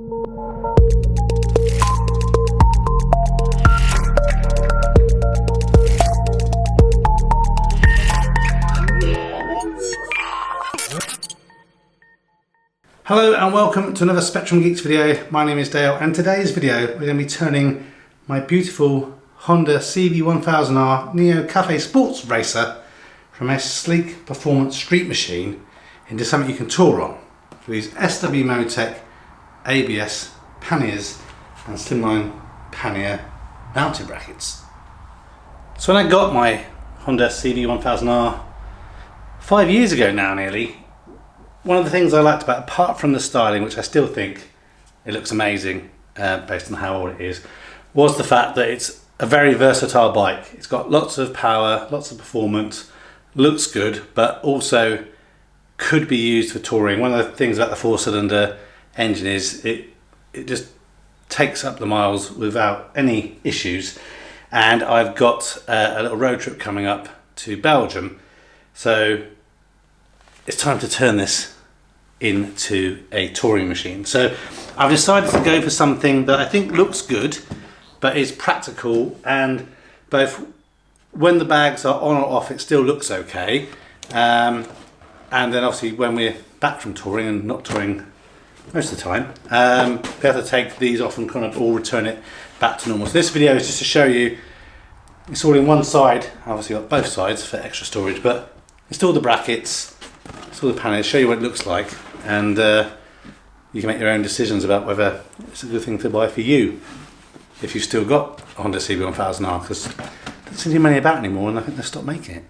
Hello and welcome to another Spectrum Geeks video. My name is Dale and today's video we're going to be turning my beautiful Honda CB1000R Neo Cafe Sports Racer from a sleek performance street machine into something you can tour on with these SW-Motech ABS Panniers and slimline pannier mounting brackets. So when I got my Honda CB1000R 5 years ago now nearly, one of the things I liked about, apart from the styling, which I still think it looks amazing based on how old it is, was the fact that it's a very versatile bike. It's got lots of power, lots of performance, looks good, but also could be used for touring. One of the things about the 4-cylinder engine is it just takes up the miles without any issues. And I've got a little road trip coming up to Belgium, so it's time to turn this into a touring machine. So I've decided to go for something that I think looks good but is practical, and both when the bags are on or off it still looks okay, and then obviously when we're back from touring and not touring most of the time, we have to take these off and kind of all return it back to normal. So this video is just to show you it's all in one side. Obviously got both sides for extra storage, but install the brackets, install the panels, show you what it looks like, and you can make your own decisions about whether it's a good thing to buy for you if you've still got a Honda CB1000R, because there doesn't seem to be many about anymore and I think they've stopped making it.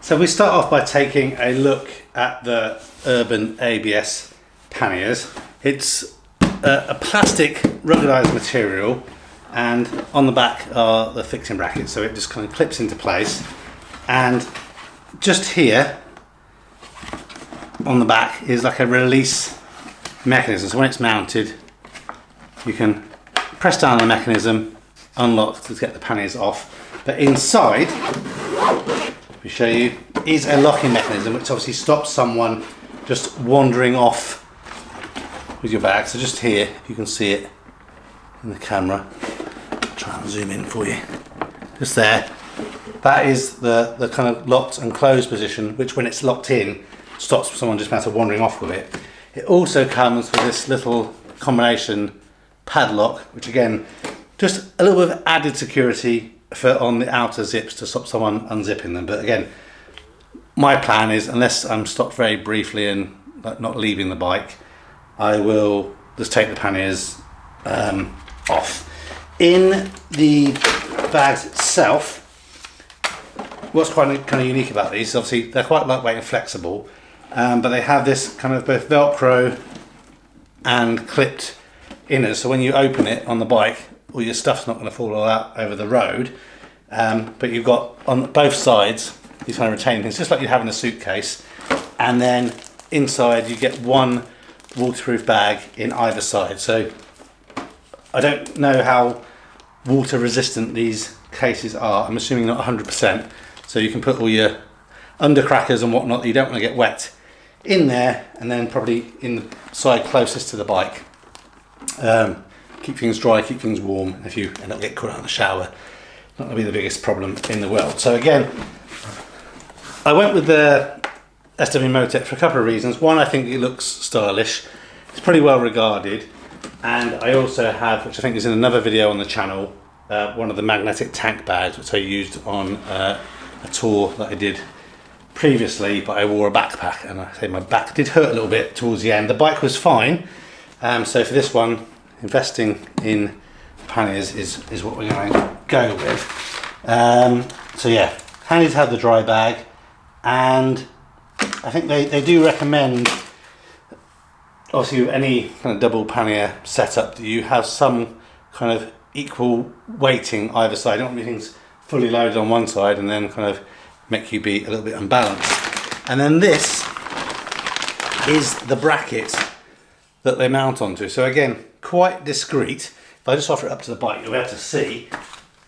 So we start off by taking a look at the Urban ABS Panniers. It's a plastic ruggedized material, and on the back are the fixing brackets, so it just kind of clips into place. And just here on the back is like a release mechanism, so when it's mounted you can press down on the mechanism, unlock to get the panniers off. But inside, we show you, is a locking mechanism which obviously stops someone just wandering off with your bag. So just here, if you can see it in the camera, try and zoom in for you, just there, that is the kind of locked and closed position, which when it's locked in stops someone just matter wandering off with it. It also comes with this little combination padlock, which again, just a little bit of added security for on the outer zips to stop someone unzipping them. But again, my plan is, unless I'm stopped very briefly and not leaving the bike, I will just take the panniers off. In the bags itself, what's quite kind of unique about these, obviously they're quite lightweight and flexible, but they have this kind of both Velcro and clipped inners, so when you open it on the bike, all your stuff's not going to fall all out over the road, but you've got on both sides these kind of retaining things, just like you have in a suitcase, and then inside you get one waterproof bag in either side. So I don't know how water resistant these cases are. I'm assuming not 100%, so you can put all your undercrackers and whatnot that you don't want to get wet in there, and then probably in the side closest to the bike. Keep things dry, keep things warm, and if you end up getting caught out in the shower, not going to be the biggest problem in the world. So again, I went with the SW-Motech for a couple of reasons. One, I think it looks stylish, it's pretty well regarded, and I also have, which I think is in another video on the channel, one of the magnetic tank bags which I used on a tour that I did previously, but I wore a backpack and I say my back did hurt a little bit towards the end. The bike was fine, so for this one, investing in panniers is what we're going to go with. So yeah, handy to have the dry bag, and I think they do recommend, obviously with any kind of double pannier setup, that you have some kind of equal weighting either side. You don't want things fully loaded on one side and then kind of make you be a little bit unbalanced. And then this is the bracket that they mount onto. So again, quite discreet. If I just offer it up to the bike, you'll be able to see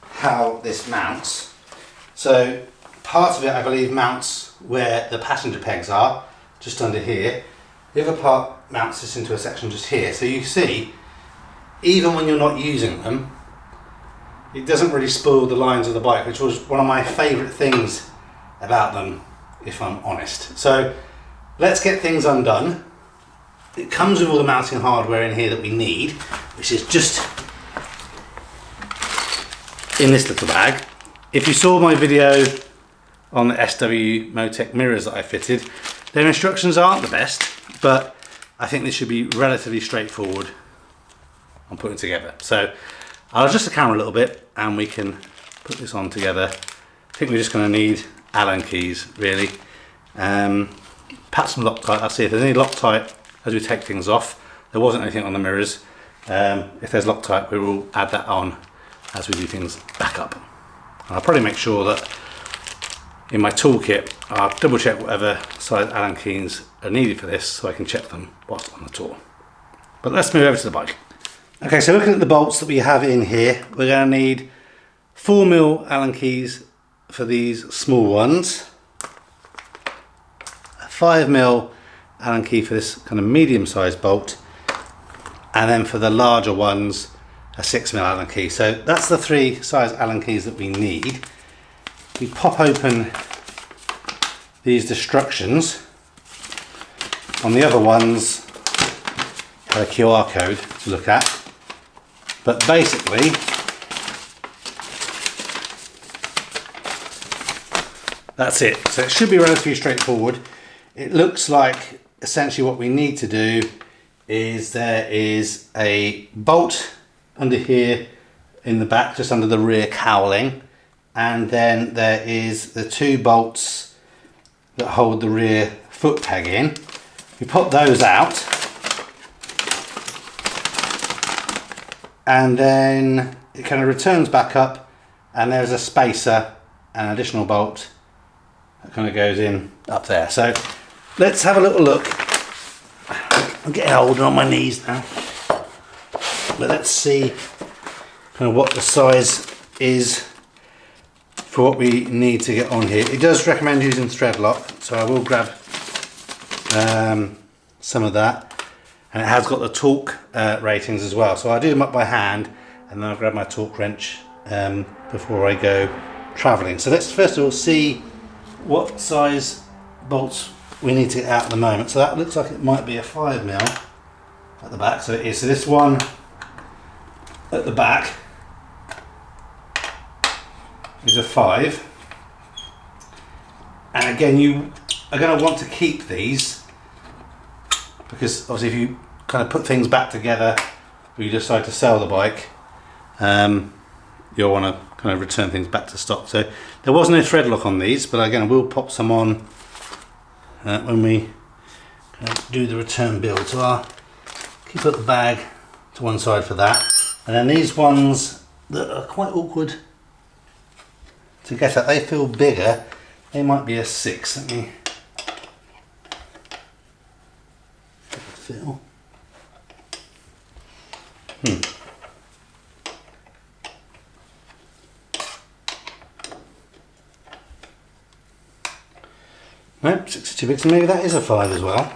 how this mounts. So part of it, I believe, mounts where the passenger pegs are, just under here, The other part mounts this into a section just here. So you see, even when you're not using them, it doesn't really spoil the lines of the bike, which was one of my favourite things about them, if I'm honest. So let's get things undone. It comes with all the mounting hardware in here that we need, which is just in this little bag. If you saw my video on the SW-Motech mirrors that I fitted, their instructions aren't the best, but I think this should be relatively straightforward on putting together. So I'll adjust the camera a little bit and we can put this on together. I think we're just going to need Allen keys, really. Perhaps some Loctite. I'll see if there's any Loctite as we take things off. There wasn't anything on the mirrors. If there's Loctite, we will add that on as we do things back up. And I'll probably make sure that in my toolkit, I'll double check whatever size Allen keys are needed for this so I can check them whilst on the tour. But let's move over to the bike. Okay, so looking at the bolts that we have in here, we're going to need 4mm Allen keys for these small ones, a 5mm Allen key for this kind of medium sized bolt, and then for the larger ones a 6mm Allen key. So that's the 3 size Allen keys that we need. We pop open these instructions. On the other ones have a QR code to look at, but basically that's it. So it should be relatively straightforward. It looks like essentially what we need to do is there is a bolt under here in the back, just under the rear cowling, and then there is the 2 bolts that hold the rear foot peg in. We pop those out, and then it kind of returns back up, and there's a spacer, an additional bolt that kind of goes in up there. So let's have a little look. I'm getting older on my knees now, but let's see kind of what the size is for what we need to get on here. It does recommend using thread lock, so I will grab some of that, and it has got the torque ratings as well, so I do them up by hand and then I'll grab my torque wrench before I go travelling. So let's first of all see what size bolts we need to get out at the moment. So that looks like it might be a 5mm at the back, so it is. So this one at the back is a 5, and again you are going to want to keep these, because obviously if you kind of put things back together or you decide to sell the bike, you'll want to kind of return things back to stock. So there was no thread lock on these, but again we'll pop some on when we kind of do the return build. So I'll keep up the bag to one side for that, and then these ones that are quite awkward to get at, they feel bigger. They might be a 6. Let me feel. Nope, 6 is too big, so maybe that is a 5 as well.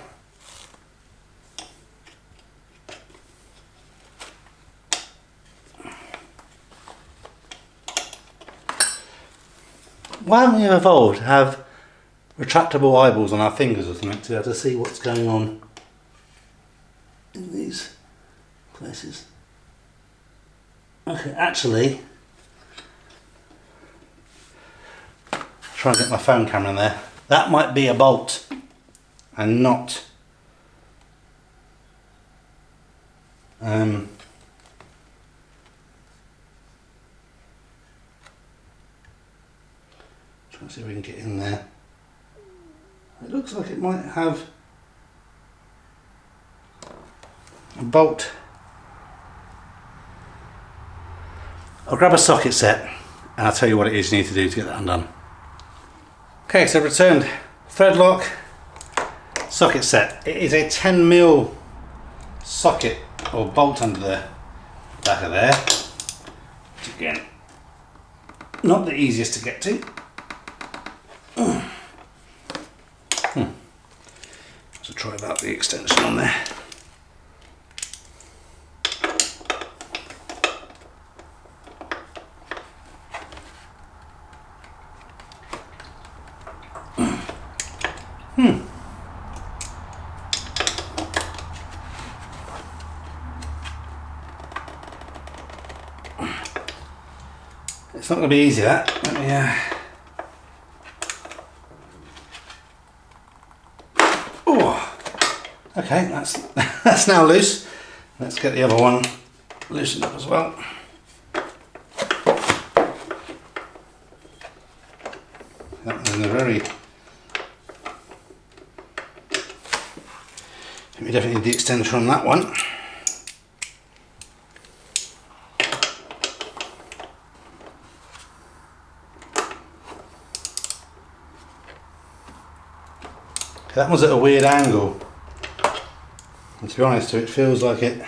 Why haven't we evolved to have retractable eyeballs on our fingers or something to be able to see what's going on in these places? Okay, actually, try and get my phone camera in there. That might be a bolt and not try to see if we can get in there. It looks like it might have a bolt. I'll grab a socket set and I'll tell you what it is you need to do to get that undone. Okay, so returned thread lock, socket set. It is a 10mm socket or bolt under the back of there, which again, not the easiest to get to. So try about the extension on there. It's not going to be easy, that. Let me, oh, okay, that's now loose. Let's get the other one loosened up as well. That was in a very. We definitely need the extension on that one. That one's at a weird angle, and to be honest, it feels like it.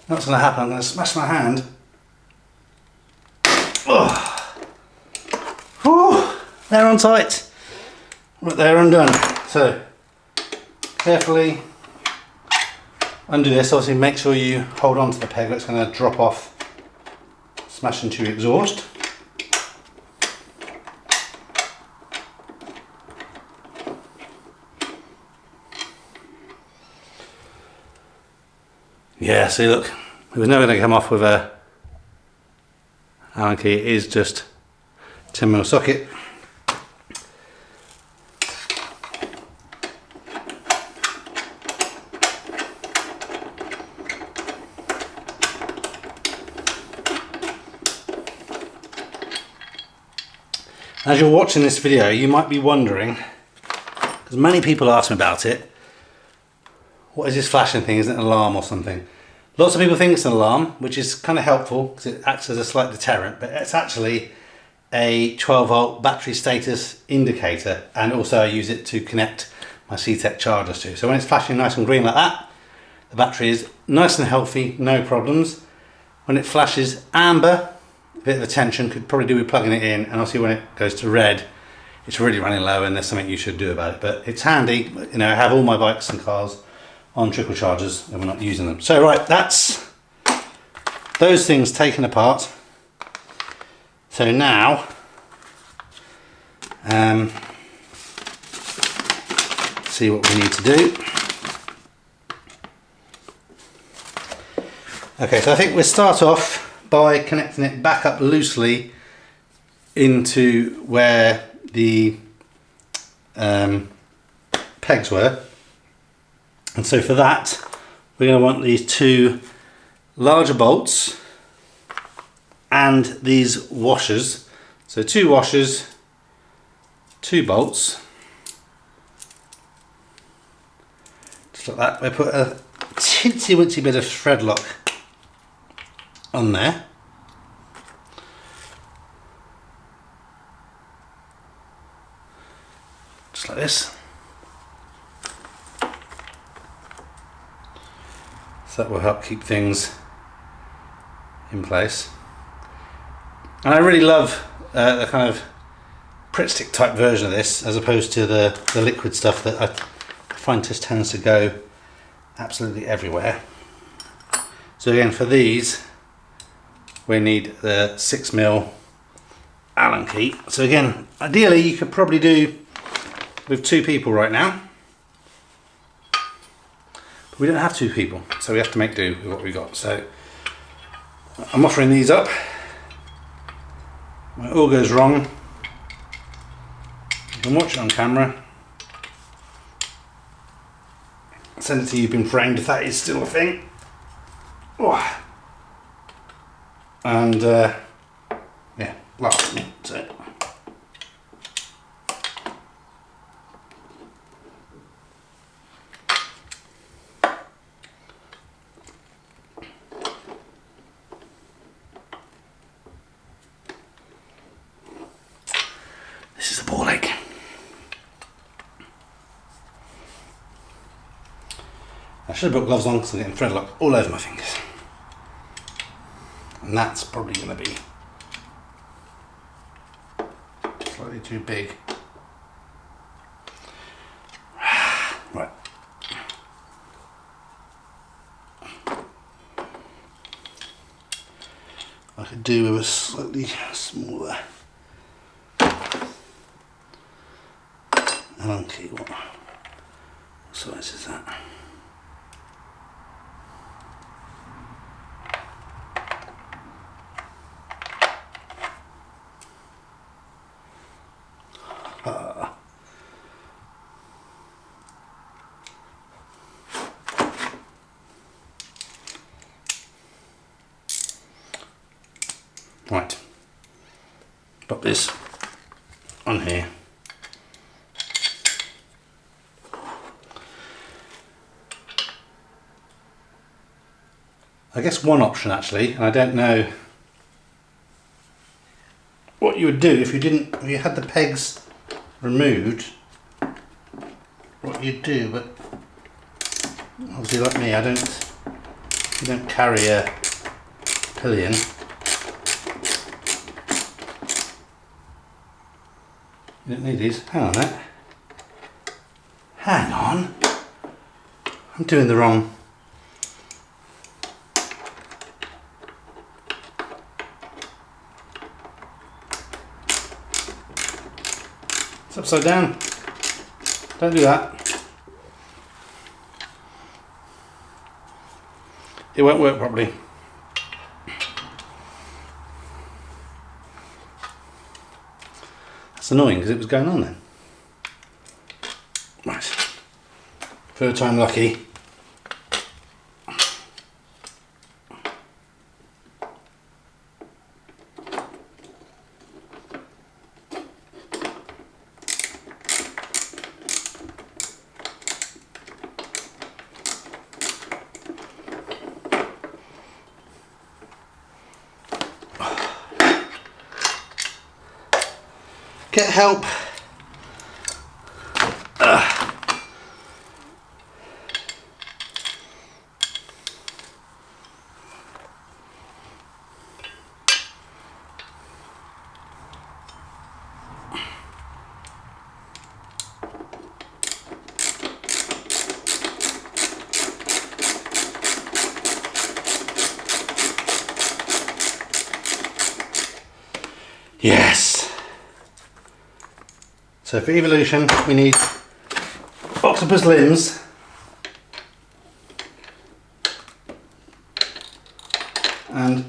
What's going to happen? I'm going to smash my hand. Oh. Whew. They're on tight. Right, they're undone. So carefully undo this. Obviously make sure you hold on to the peg, it's going to drop off, smash into your exhaust. Yeah, see, look, it was never going to come off with a Allen key. It is just 10mm socket. As you're watching this video, you might be wondering, because many people ask me about it, what is this flashing thing? Is it an alarm or something? Lots of people think it's an alarm, which is kind of helpful because it acts as a slight deterrent, but it's actually a 12-volt battery status indicator, and also I use it to connect my CTEK chargers to. So when it's flashing nice and green like that, the battery is nice and healthy, no problems. When it flashes amber, a bit of attention, could probably do with plugging it in, and obviously when it goes to red, it's really running low and there's something you should do about it. But it's handy, you know, I have all my bikes and cars on trickle chargers and we're not using them. So right, that's those things taken apart. So now see what we need to do. Okay, so I think we'll start off by connecting it back up loosely into where the pegs were. And so for that, we're going to want these two larger bolts and these washers. So two washers, two bolts, just like that. We put a teensy weensy bit of thread lock on there. Just like this. So that will help keep things in place. And I really love the kind of Pritt stick type version of this as opposed to the liquid stuff that I find just tends to go absolutely everywhere. So again, for these we need the 6mm Allen key. So again, ideally you could probably do with two people right now, but we don't have two people, so we have to make do with what we got. So I'm offering these up. When it all goes wrong, you can watch it on camera. Send it to You've Been Framed if that is still a thing. Oh. And yeah, last one. So this is the ball ache. I should have put gloves on because I'm getting thread lock all over my fingers. And that's probably going to be slightly too big. Right. I could do with a slightly smaller Allen key. What size is that? Right, put this on here. I guess one option actually, and I don't know what you would do if you had the pegs removed, what you'd do, but obviously like me, you don't carry a pillion. You don't need these. Hang on a minute. Hang on. I'm doing the wrong. It's upside down. Don't do that. It won't work properly. That's annoying because it was going on then. Right. Third time lucky. Get help. Yes. So for evolution, we need octopus limbs and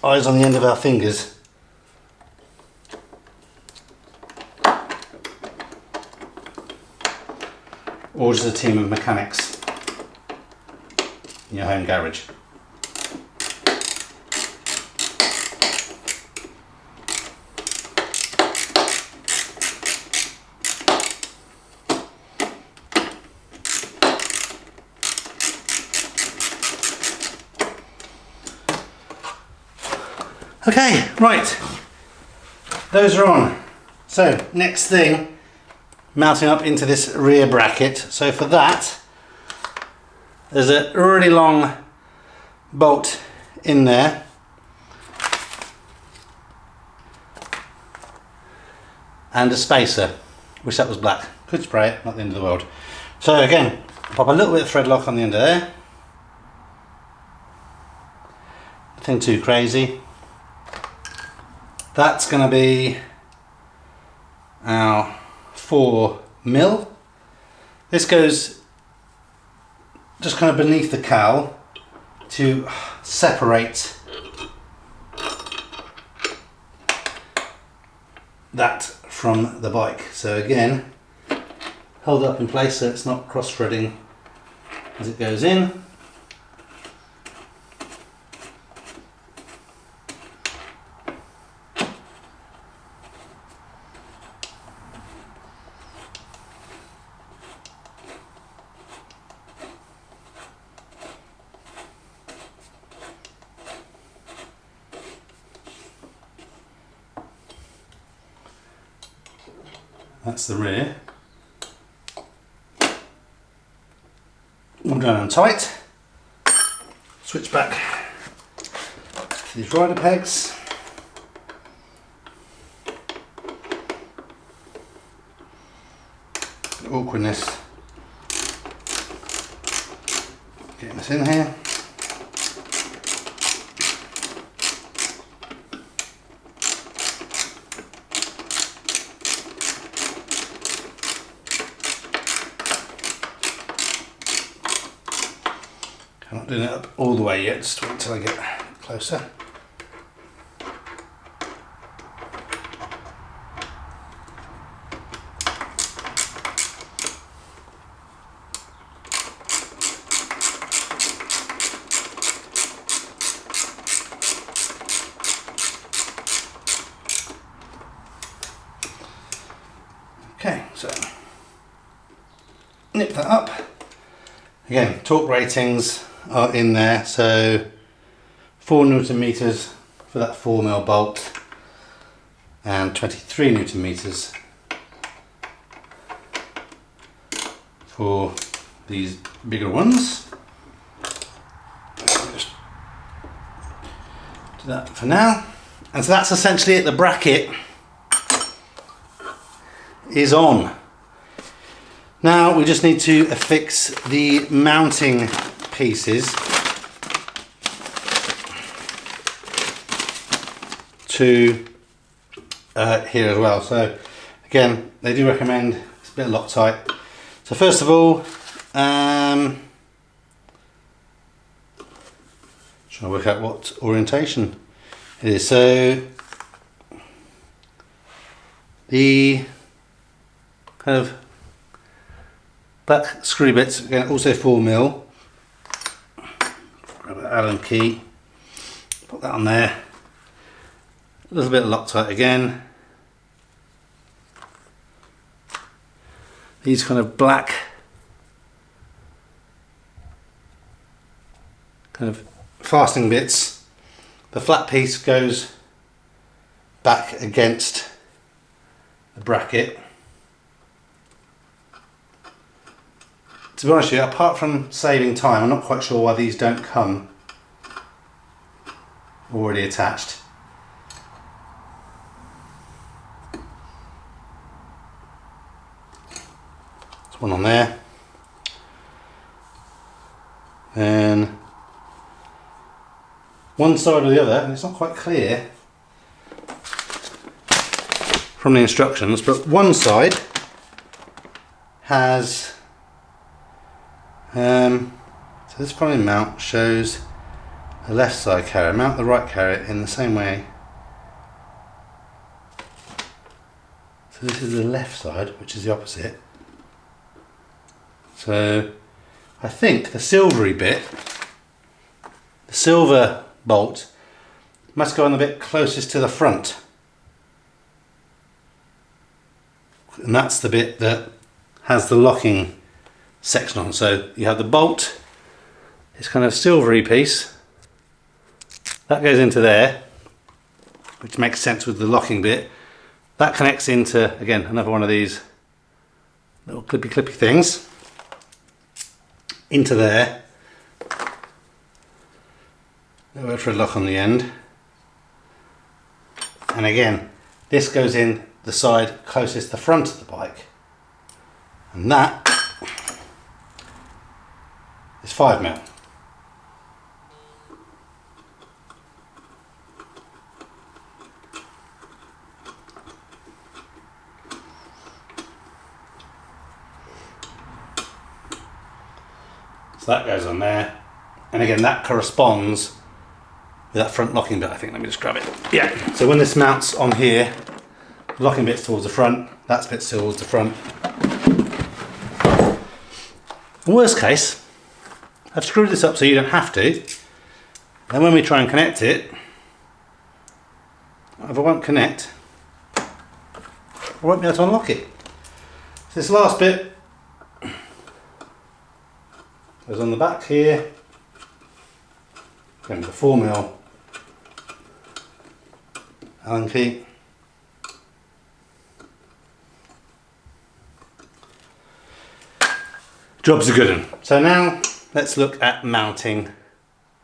eyes on the end of our fingers. Or just a team of mechanics in your home garage. Okay, right, those are on. So next thing, mounting up into this rear bracket. So for that, there's a really long bolt in there. And a spacer. Wish that was black. Could spray it, not the end of the world. So again, pop a little bit of thread lock on the end of there. Nothing too crazy. That's going to be our 4mm. This goes just kind of beneath the cowl to separate that from the bike. So again, hold up in place so it's not cross-threading as it goes in. That's the rear. Oh, all done and tight. Switch back to these rider pegs. Awkwardness getting this in here. I'm not doing it up all the way yet, just wait until I get closer. Okay, so nip that up. Again, torque ratings are in there, so 4 Newton meters for that 4mm bolt and 23 Newton meters for these bigger ones. Just do that for now. And so that's essentially it. The bracket is on. Now we just need to affix the mounting pieces to here as well. So again, they do recommend it's a bit of Loctite. So first of all, trying to work out what orientation it is. So the kind of black screw bits, again also 4mm. Grab an Allen key, put that on there. A little bit of Loctite again. These kind of black kind of fastening bits. The flat piece goes back against the bracket. To be honest with you, apart from saving time, I'm not quite sure why these don't come already attached. There's one on there. Then one side or the other, and it's not quite clear from the instructions, but one side has so this primary mount shows the left side carrier. Mount the right carrier in the same way. So this is the left side, which is the opposite. So I think the silvery bit, the silver bolt, must go on the bit closest to the front. And that's the bit that has the locking section on. So you have the bolt, this kind of silvery piece, that goes into there, which makes sense with the locking bit. That connects into, again, another one of these little clippy things, into there. A little bit for a lock on the end. And again, this goes in the side closest to the front of the bike. And that is 5mm. So that goes on there. And again, that corresponds with that front locking bit, I think. Let me just grab it. Yeah. So when this mounts on here, the locking bit's towards the front, that's bit's towards the front. In worst case, I've screwed this up so you don't have to. And when we try and connect it, if I won't connect, I won't be able to unlock it. So this last bit goes on the back here. Then the 4mm Allen key. Job's a good one. So now let's look at mounting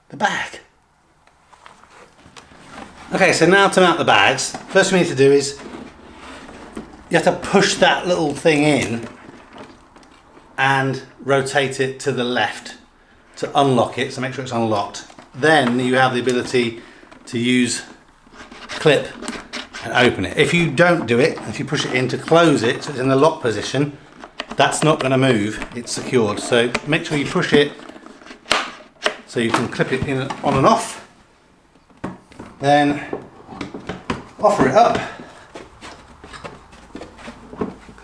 the bag. Okay, so now to mount the bags, first thing we need to do is you have to push that little thing in and rotate it to the left to unlock it, so make sure it's unlocked. Then you have the ability to use clip and open it. If you don't do it, if you push it in to close it so it's in the lock position, that's not going to move, it's secured. So make sure you push it so you can clip it in on and off. Then offer it up.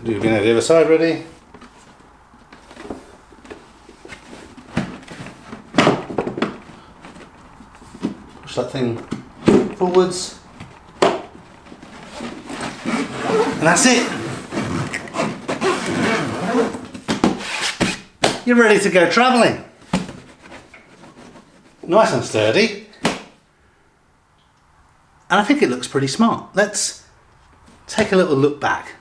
Do the other side ready. Push that thing forwards. And that's it. You're ready to go travelling. Nice and sturdy. And I think it looks pretty smart. Let's take a little look back.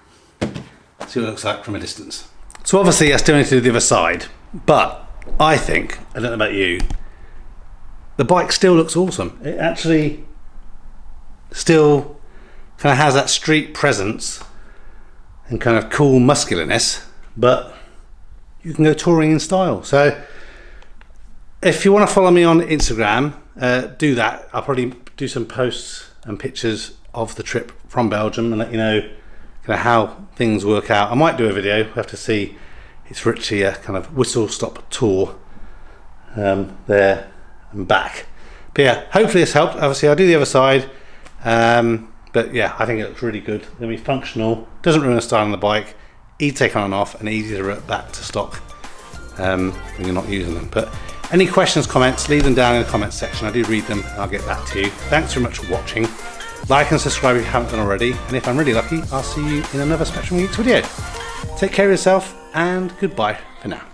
See what it looks like from a distance. So obviously I still need to do the other side, but I think, I don't know about you, the bike still looks awesome. It actually still kind of has that street presence and kind of cool muscularness, but you can go touring in style. So if you want to follow me on Instagram, do that. I'll probably do some posts and pictures of the trip from Belgium and let you know kind of how things work out. I might do a video, we'll have to see. It's literally a kind of whistle stop tour there and back. But yeah, hopefully this helped. Obviously I'll do the other side, but yeah, I think it looks really good. It'll be functional, doesn't ruin the style on the bike, easy to take on and off, and easy to revert back to stock when you're not using them. But any questions, comments, leave them down in the comments section. I do read them and I'll get back to you. Thanks very much for watching. Like and subscribe if you haven't done already, and if I'm really lucky, I'll see you in another Spectrum Geeks video. Take care of yourself, and goodbye for now.